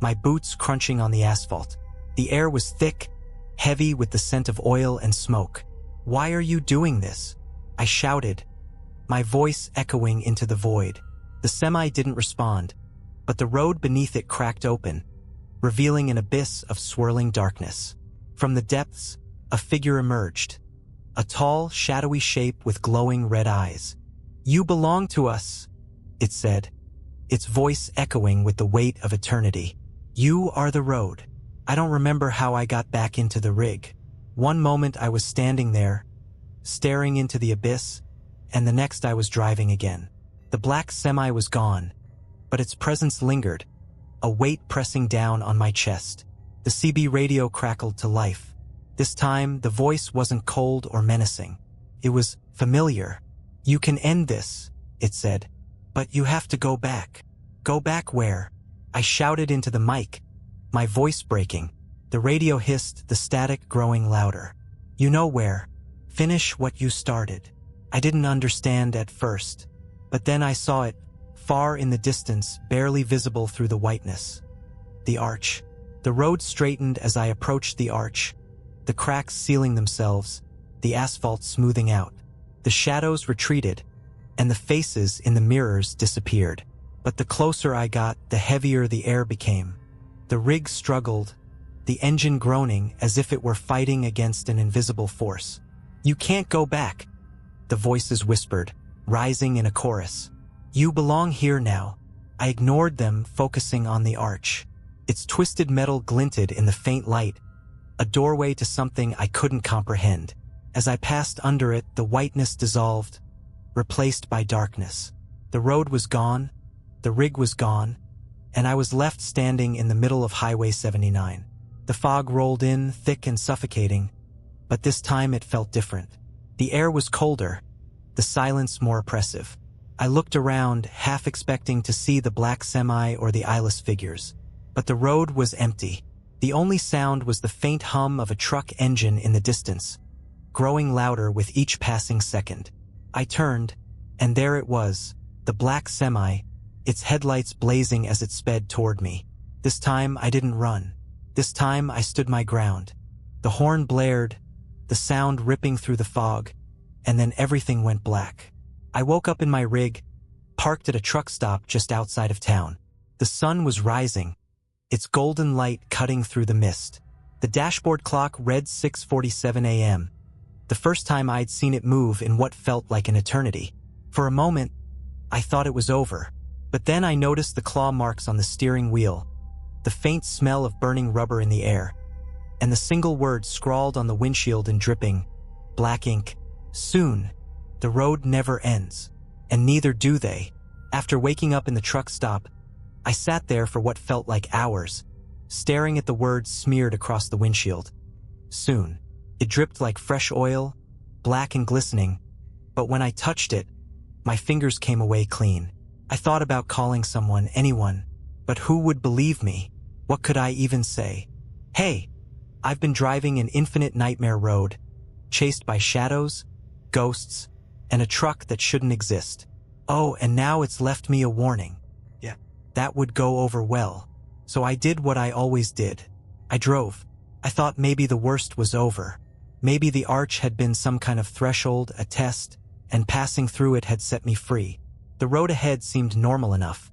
my boots crunching on the asphalt. The air was thick, heavy with the scent of oil and smoke. "Why are you doing this?" I shouted, my voice echoing into the void. The semi didn't respond, but the road beneath it cracked open, revealing an abyss of swirling darkness. From the depths, a figure emerged, a tall, shadowy shape with glowing red eyes. "You belong to us," it said, its voice echoing with the weight of eternity. "You are the road." I don't remember how I got back into the rig. One moment I was standing there, staring into the abyss, and the next I was driving again. The black semi was gone, but its presence lingered, a weight pressing down on my chest. The CB radio crackled to life. This time, the voice wasn't cold or menacing. It was familiar. "You can end this," it said. "But you have to go back." "Go back where?" I shouted into the mic, my voice breaking. The radio hissed, the static growing louder. "You know where. Finish what you started." I didn't understand at first, but then I saw it, far in the distance, barely visible through the whiteness. The arch. The road straightened as I approached the arch, the cracks sealing themselves, the asphalt smoothing out. The shadows retreated, and the faces in the mirrors disappeared. But the closer I got, the heavier the air became. The rig struggled, the engine groaning as if it were fighting against an invisible force. "You can't go back," the voices whispered, rising in a chorus. "You belong here now." I ignored them, focusing on the arch. Its twisted metal glinted in the faint light, a doorway to something I couldn't comprehend. As I passed under it, the whiteness dissolved, replaced by darkness. The road was gone, the rig was gone, and I was left standing in the middle of Highway 79. The fog rolled in, thick and suffocating, but this time it felt different. The air was colder, the silence more oppressive. I looked around, half expecting to see the black semi or the eyeless figures. But the road was empty. The only sound was the faint hum of a truck engine in the distance, growing louder with each passing second. I turned, and there it was, the black semi, its headlights blazing as it sped toward me. This time I didn't run. This time I stood my ground. The horn blared, the sound ripping through the fog, and then everything went black. I woke up in my rig, parked at a truck stop just outside of town. The sun was rising, its golden light cutting through the mist. The dashboard clock read 6:47 a.m., the first time I'd seen it move in what felt like an eternity. For a moment, I thought it was over, but then I noticed the claw marks on the steering wheel, the faint smell of burning rubber in the air, and the single word scrawled on the windshield in dripping, black ink: "Soon. The road never ends." And neither do they. After waking up in the truck stop, I sat there for what felt like hours, staring at the words smeared across the windshield. Soon. It dripped like fresh oil, black and glistening, but when I touched it, my fingers came away clean. I thought about calling someone, anyone, but who would believe me? What could I even say? Hey, I've been driving an infinite nightmare road, chased by shadows, ghosts, and a truck that shouldn't exist. Oh, and now it's left me a warning. Yeah, that would go over well. So I did what I always did. I drove. I thought maybe the worst was over. Maybe the arch had been some kind of threshold, a test, and passing through it had set me free. The road ahead seemed normal enough.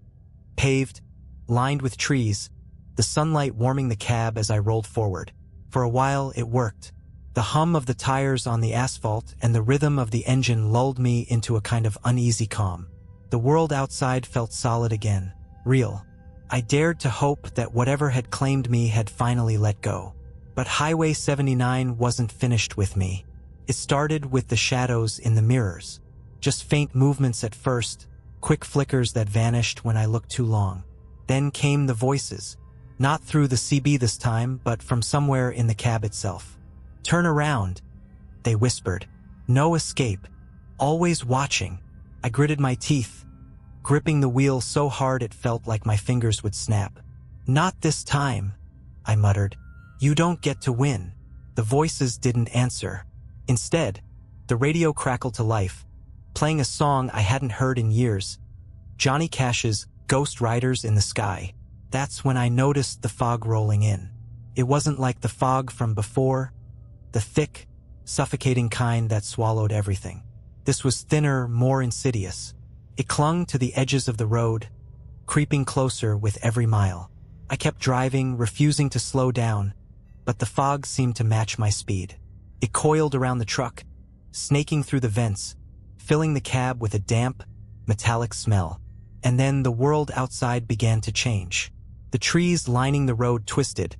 Paved, lined with trees, the sunlight warming the cab as I rolled forward. For a while, it worked. The hum of the tires on the asphalt and the rhythm of the engine lulled me into a kind of uneasy calm. The world outside felt solid again, real. I dared to hope that whatever had claimed me had finally let go. But Highway 79 wasn't finished with me. It started with the shadows in the mirrors. Just faint movements at first, quick flickers that vanished when I looked too long. Then came the voices. Not through the CB this time, but from somewhere in the cab itself. "Turn around," they whispered. "No escape. Always watching." I gritted my teeth, gripping the wheel so hard it felt like my fingers would snap. "Not this time," I muttered. "You don't get to win." The voices didn't answer. Instead, the radio crackled to life, playing a song I hadn't heard in years. Johnny Cash's "Ghost Riders in the Sky." That's when I noticed the fog rolling in. It wasn't like the fog from before, the thick, suffocating kind that swallowed everything. This was thinner, more insidious. It clung to the edges of the road, creeping closer with every mile. I kept driving, refusing to slow down, but the fog seemed to match my speed. It coiled around the truck, snaking through the vents, filling the cab with a damp, metallic smell. And then the world outside began to change. The trees lining the road twisted,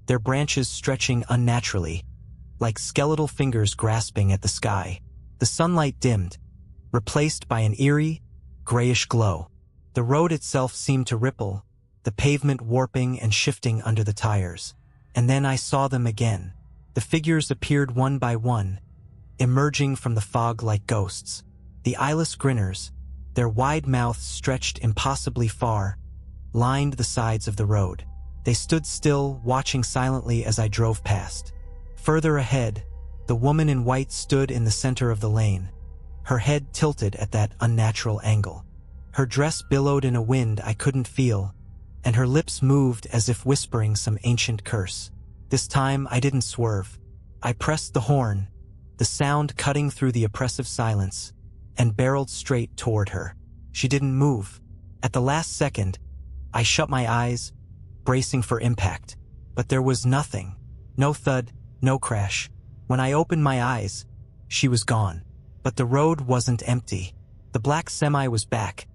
their branches stretching unnaturally, like skeletal fingers grasping at the sky. The sunlight dimmed, replaced by an eerie, grayish glow. The road itself seemed to ripple, the pavement warping and shifting under the tires. And then I saw them again. The figures appeared one by one, emerging from the fog like ghosts. The eyeless grinners, their wide mouths stretched impossibly far, lined the sides of the road. They stood still, watching silently as I drove past. Further ahead, the woman in white stood in the center of the lane, her head tilted at that unnatural angle. Her dress billowed in a wind I couldn't feel, and her lips moved as if whispering some ancient curse. This time I didn't swerve. I pressed the horn, the sound cutting through the oppressive silence, and barreled straight toward her. She didn't move. At the last second, I shut my eyes, bracing for impact. But there was nothing. No thud, no crash. When I opened my eyes, she was gone. But the road wasn't empty. The black semi was back,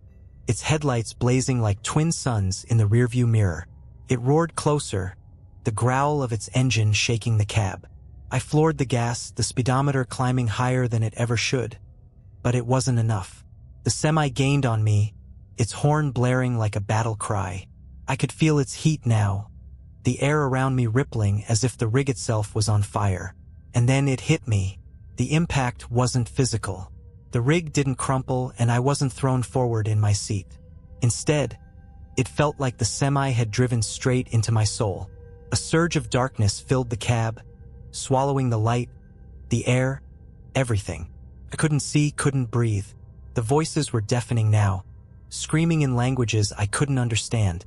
its headlights blazing like twin suns in the rearview mirror. It roared closer, the growl of its engine shaking the cab. I floored the gas, the speedometer climbing higher than it ever should. But it wasn't enough. The semi gained on me, its horn blaring like a battle cry. I could feel its heat now, the air around me rippling as if the rig itself was on fire. And then it hit me. The impact wasn't physical. The rig didn't crumple and I wasn't thrown forward in my seat. Instead, it felt like the semi had driven straight into my soul. A surge of darkness filled the cab, swallowing the light, the air, everything. I couldn't see, couldn't breathe. The voices were deafening now, screaming in languages I couldn't understand,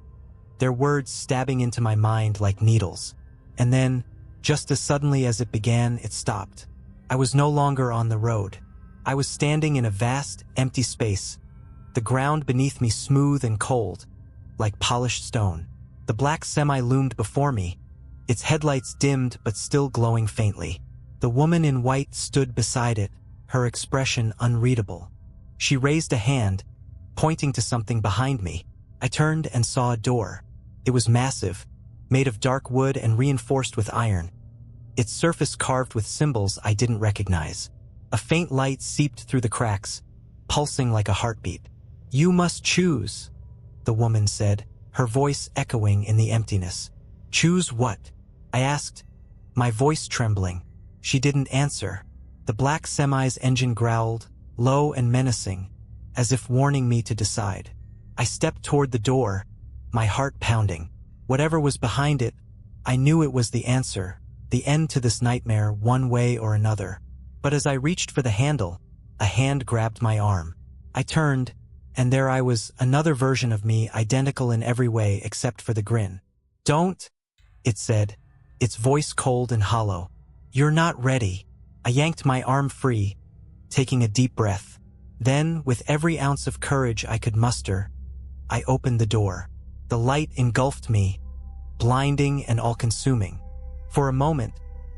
their words stabbing into my mind like needles. And then, just as suddenly as it began, it stopped. I was no longer on the road. I was standing in a vast, empty space, the ground beneath me smooth and cold, like polished stone. The black semi loomed before me, its headlights dimmed but still glowing faintly. The woman in white stood beside it, her expression unreadable. She raised a hand, pointing to something behind me. I turned and saw a door. It was massive, made of dark wood and reinforced with iron, its surface carved with symbols I didn't recognize. A faint light seeped through the cracks, pulsing like a heartbeat. "You must choose," the woman said, her voice echoing in the emptiness. "Choose what?" I asked, my voice trembling. She didn't answer. The black semi's engine growled, low and menacing, as if warning me to decide. I stepped toward the door, my heart pounding. Whatever was behind it, I knew it was the answer, the end to this nightmare one way or another. But as I reached for the handle, a hand grabbed my arm. I turned, and there I was, another version of me, identical in every way except for the grin. "Don't," it said, its voice cold and hollow. "You're not ready." I yanked my arm free, taking a deep breath. Then, with every ounce of courage I could muster, I opened the door. The light engulfed me, blinding and all-consuming. For a moment,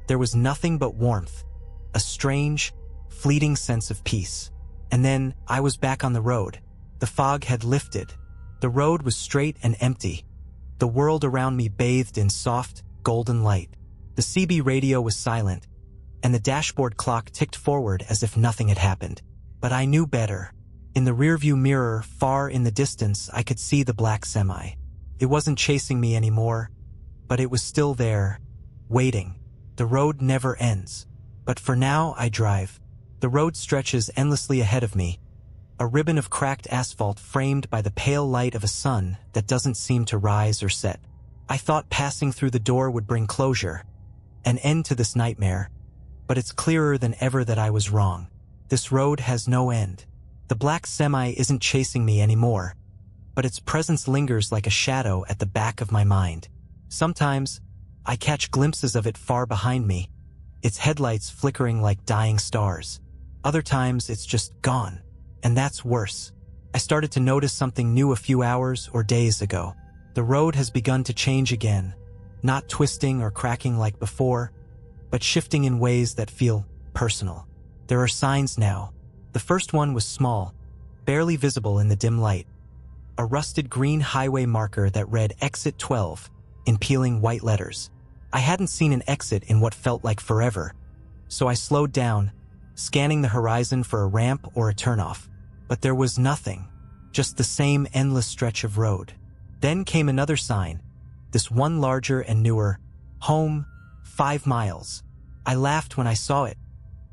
there was nothing but warmth, a strange, fleeting sense of peace. And then I was back on the road. The fog had lifted. The road was straight and empty. The world around me bathed in soft, golden light. The CB radio was silent, and the dashboard clock ticked forward as if nothing had happened. But I knew better. In the rearview mirror, far in the distance, I could see the black semi. It wasn't chasing me anymore, but it was still there, waiting. The road never ends. But for now, I drive. The road stretches endlessly ahead of me, a ribbon of cracked asphalt framed by the pale light of a sun that doesn't seem to rise or set. I thought passing through the door would bring closure, an end to this nightmare, but it's clearer than ever that I was wrong. This road has no end. The black semi isn't chasing me anymore, but its presence lingers like a shadow at the back of my mind. Sometimes, I catch glimpses of it far behind me, its headlights flickering like dying stars. Other times, it's just gone, and that's worse. I started to notice something new a few hours or days ago. The road has begun to change again, not twisting or cracking like before, but shifting in ways that feel personal. There are signs now. The first one was small, barely visible in the dim light. A rusted green highway marker that read Exit 12 in peeling white letters. I hadn't seen an exit in what felt like forever, so I slowed down, scanning the horizon for a ramp or a turnoff. But there was nothing, just the same endless stretch of road. Then came another sign, this one larger and newer. Home, 5 miles. I laughed when I saw it.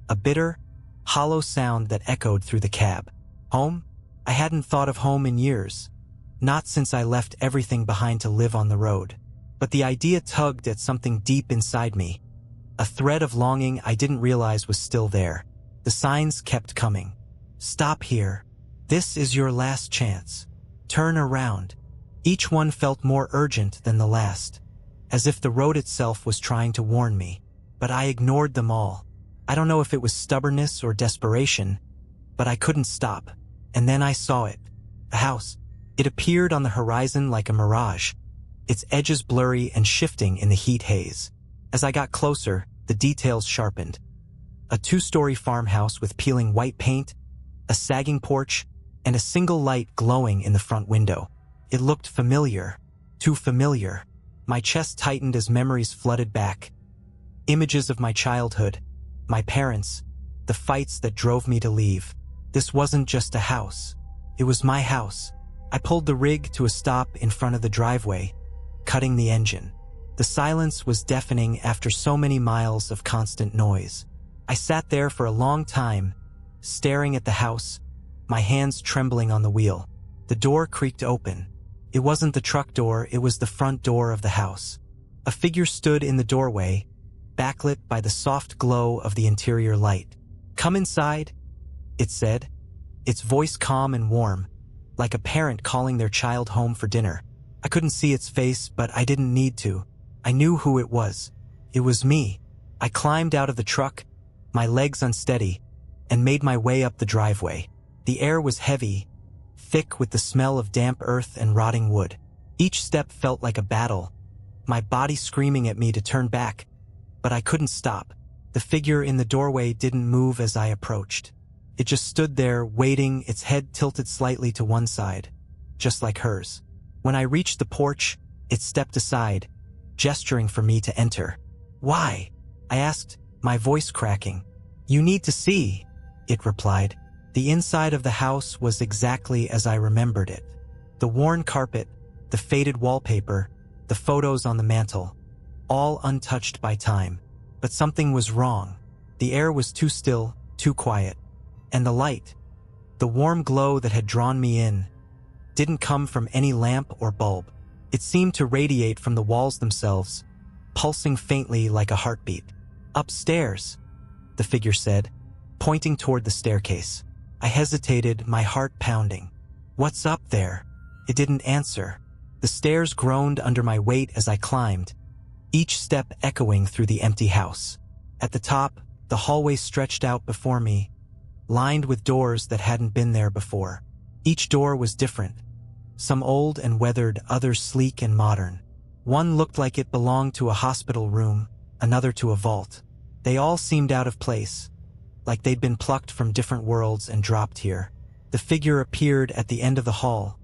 A bitter, hollow sound that echoed through the cab. Home? I hadn't thought of home in years. Not since I left everything behind to live on the road. But the idea tugged at something deep inside me. A thread of longing I didn't realize was still there. The signs kept coming. Stop here. This is your last chance. Turn around. Each one felt more urgent than the last, as if the road itself was trying to warn me. But I ignored them all. I don't know if it was stubbornness or desperation, but I couldn't stop. And then I saw it. A house. It appeared on the horizon like a mirage, its edges blurry and shifting in the heat haze. As I got closer, the details sharpened. A 2-story farmhouse with peeling white paint, a sagging porch, and a single light glowing in the front window. It looked familiar. Too familiar. My chest tightened as memories flooded back. Images of my childhood, my parents, the fights that drove me to leave. This wasn't just a house. It was my house. I pulled the rig to a stop in front of the driveway, cutting the engine. The silence was deafening after so many miles of constant noise. I sat there for a long time, staring at the house, my hands trembling on the wheel. The door creaked open. It wasn't the truck door, it was the front door of the house. A figure stood in the doorway, backlit by the soft glow of the interior light. "Come inside," it said, its voice calm and warm, like a parent calling their child home for dinner. I couldn't see its face, but I didn't need to. I knew who it was. It was me. I climbed out of the truck, my legs unsteady, and made my way up the driveway. The air was heavy, thick with the smell of damp earth and rotting wood. Each step felt like a battle, my body screaming at me to turn back, but I couldn't stop. The figure in the doorway didn't move as I approached. It just stood there, waiting, its head tilted slightly to one side, just like hers. When I reached the porch, it stepped aside, gesturing for me to enter. "Why?" I asked, my voice cracking. "You need to see," it replied. The inside of the house was exactly as I remembered it. The worn carpet, the faded wallpaper, the photos on the mantel, all untouched by time. But something was wrong. The air was too still, too quiet. And the light, the warm glow that had drawn me in, didn't come from any lamp or bulb. It seemed to radiate from the walls themselves, pulsing faintly like a heartbeat. "Upstairs," the figure said, pointing toward the staircase. I hesitated, my heart pounding. "What's up there?" It didn't answer. The stairs groaned under my weight as I climbed, each step echoing through the empty house. At the top, the hallway stretched out before me, lined with doors that hadn't been there before. Each door was different, some old and weathered, others sleek and modern. One looked like it belonged to a hospital room, another to a vault. They all seemed out of place, like they'd been plucked from different worlds and dropped here. The figure appeared at the end of the hall,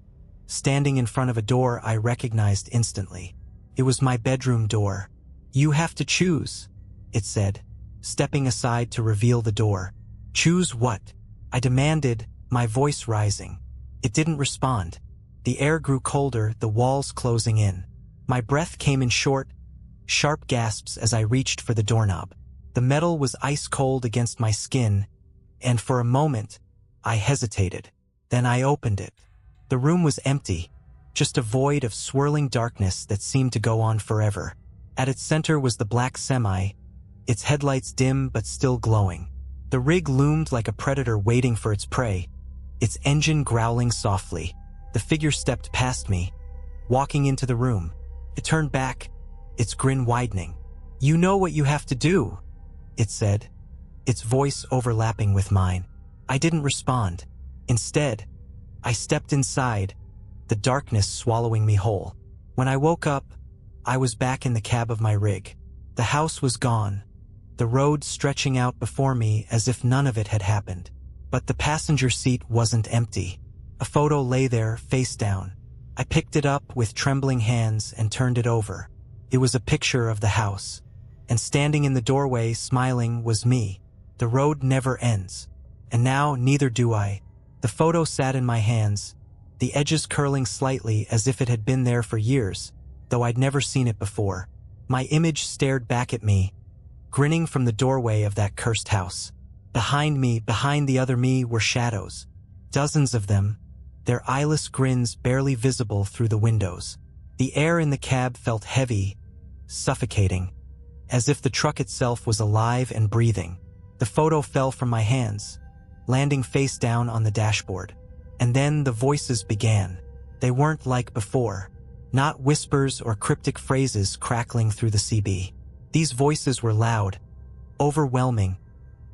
standing in front of a door I recognized instantly. It was my bedroom door. "You have to choose," it said, stepping aside to reveal the door. "Choose what?" I demanded, my voice rising. It didn't respond. The air grew colder, the walls closing in. My breath came in short, sharp gasps as I reached for the doorknob. The metal was ice cold against my skin, and for a moment, I hesitated. Then I opened it. The room was empty, just a void of swirling darkness that seemed to go on forever. At its center was the black semi, its headlights dim but still glowing. The rig loomed like a predator waiting for its prey, its engine growling softly. The figure stepped past me, walking into the room. It turned back, its grin widening. "You know what you have to do," it said, its voice overlapping with mine. I didn't respond. Instead, I stepped inside, the darkness swallowing me whole. When I woke up, I was back in the cab of my rig. The house was gone, the road stretching out before me as if none of it had happened. But the passenger seat wasn't empty. A photo lay there, face down. I picked it up with trembling hands and turned it over. It was a picture of the house, and standing in the doorway, smiling, was me. The road never ends, and now neither do I. The photo sat in my hands, the edges curling slightly as if it had been there for years, though I'd never seen it before. My image stared back at me, grinning from the doorway of that cursed house. Behind me, behind the other me, were shadows. Dozens of them, their eyeless grins barely visible through the windows. The air in the cab felt heavy, suffocating, as if the truck itself was alive and breathing. The photo fell from my hands, landing face down on the dashboard. And then the voices began. They weren't like before. Not whispers or cryptic phrases crackling through the CB. These voices were loud, overwhelming,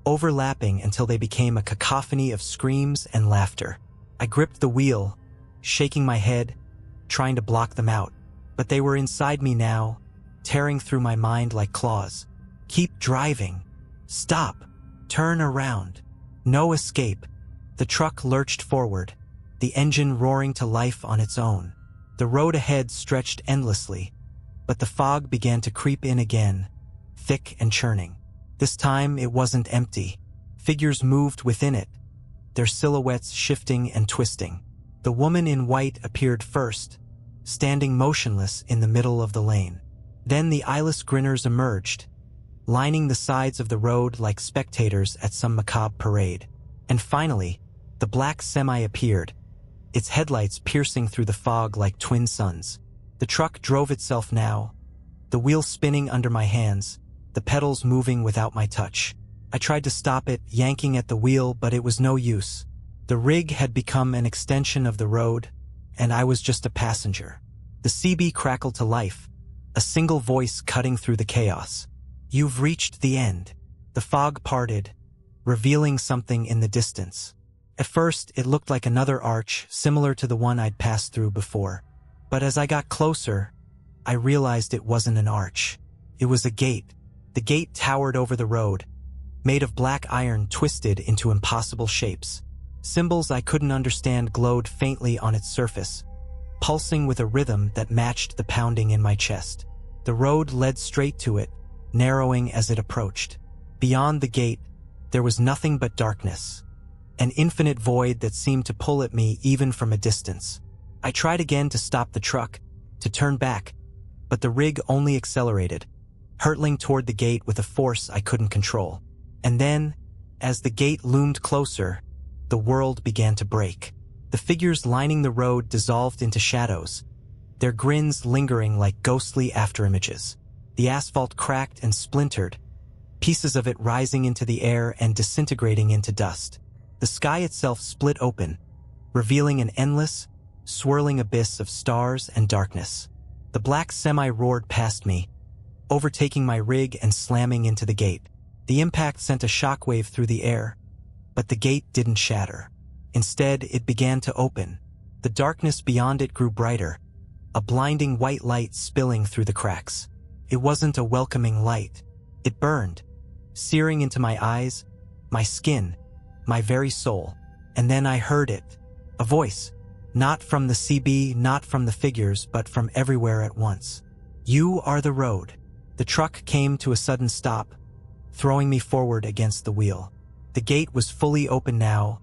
overlapping until they became a cacophony of screams and laughter. I gripped the wheel, shaking my head, trying to block them out. But they were inside me now, tearing through my mind like claws. Keep driving. Stop. Turn around. No escape. The truck lurched forward, the engine roaring to life on its own. The road ahead stretched endlessly, but the fog began to creep in again, thick and churning. This time it wasn't empty. Figures moved within it, their silhouettes shifting and twisting. The woman in white appeared first, standing motionless in the middle of the lane. Then the eyeless grinners emerged, lining the sides of the road like spectators at some macabre parade. And finally, the black semi appeared, its headlights piercing through the fog like twin suns. The truck drove itself now, the wheel spinning under my hands, the pedals moving without my touch. I tried to stop it, yanking at the wheel, but it was no use. The rig had become an extension of the road, and I was just a passenger. The CB crackled to life, a single voice cutting through the chaos. You've reached the end. The fog parted, revealing something in the distance. At first, it looked like another arch, similar to the one I'd passed through before. But as I got closer, I realized it wasn't an arch. It was a gate. The gate towered over the road, made of black iron twisted into impossible shapes. Symbols I couldn't understand glowed faintly on its surface, pulsing with a rhythm that matched the pounding in my chest. The road led straight to it, narrowing as it approached. Beyond the gate, there was nothing but darkness, an infinite void that seemed to pull at me even from a distance. I tried again to stop the truck, to turn back, but the rig only accelerated, hurtling toward the gate with a force I couldn't control. And then, as the gate loomed closer, the world began to break. The figures lining the road dissolved into shadows, their grins lingering like ghostly afterimages. The asphalt cracked and splintered, pieces of it rising into the air and disintegrating into dust. The sky itself split open, revealing an endless, swirling abyss of stars and darkness. The black semi roared past me, overtaking my rig and slamming into the gate. The impact sent a shockwave through the air, but the gate didn't shatter. Instead, it began to open. The darkness beyond it grew brighter, a blinding white light spilling through the cracks. It wasn't a welcoming light. It burned, searing into my eyes, my skin, my very soul. And then I heard it. A voice. Not from the CB, not from the figures, but from everywhere at once. You are the road. The truck came to a sudden stop, throwing me forward against the wheel. The gate was fully open now,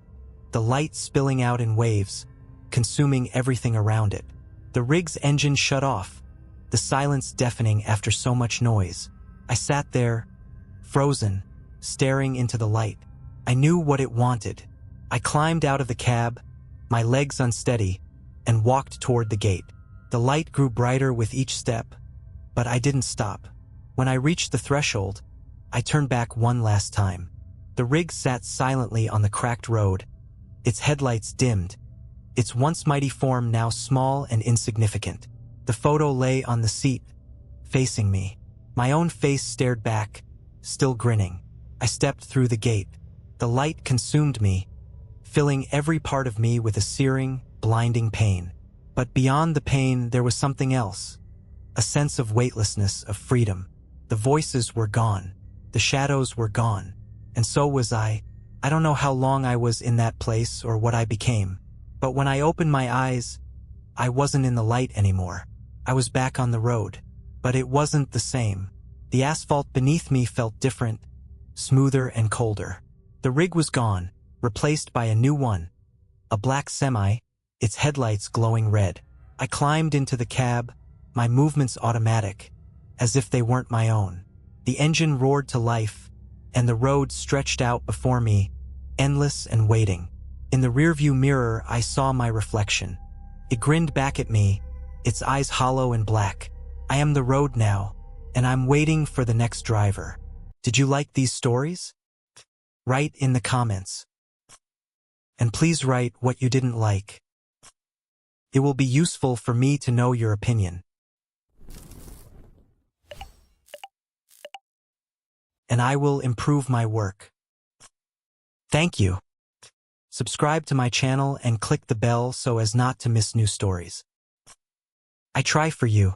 the light spilling out in waves, consuming everything around it. The rig's engine shut off, the silence deafening after so much noise. I sat there, frozen, staring into the light. I knew what it wanted. I climbed out of the cab, my legs unsteady, and walked toward the gate. The light grew brighter with each step, but I didn't stop. When I reached the threshold, I turned back one last time. The rig sat silently on the cracked road, its headlights dimmed, its once mighty form now small and insignificant. The photo lay on the seat, facing me. My own face stared back, still grinning. I stepped through the gate. The light consumed me, filling every part of me with a searing, blinding pain. But beyond the pain, there was something else. A sense of weightlessness, of freedom. The voices were gone. The shadows were gone. And so was I. I don't know how long I was in that place or what I became. But when I opened my eyes, I wasn't in the light anymore. I was back on the road. But it wasn't the same. The asphalt beneath me felt different, smoother and colder. The rig was gone, replaced by a new one. A black semi, its headlights glowing red. I climbed into the cab, my movements automatic, as if they weren't my own. The engine roared to life, and the road stretched out before me, endless and waiting. In the rearview mirror, I saw my reflection. It grinned back at me, its eyes hollow and black. I am the road now, and I'm waiting for the next driver. Did you like these stories? Write in the comments. And please write what you didn't like. It will be useful for me to know your opinion. And I will improve my work. Thank you. Subscribe to my channel and click the bell so as not to miss new stories. I try for you.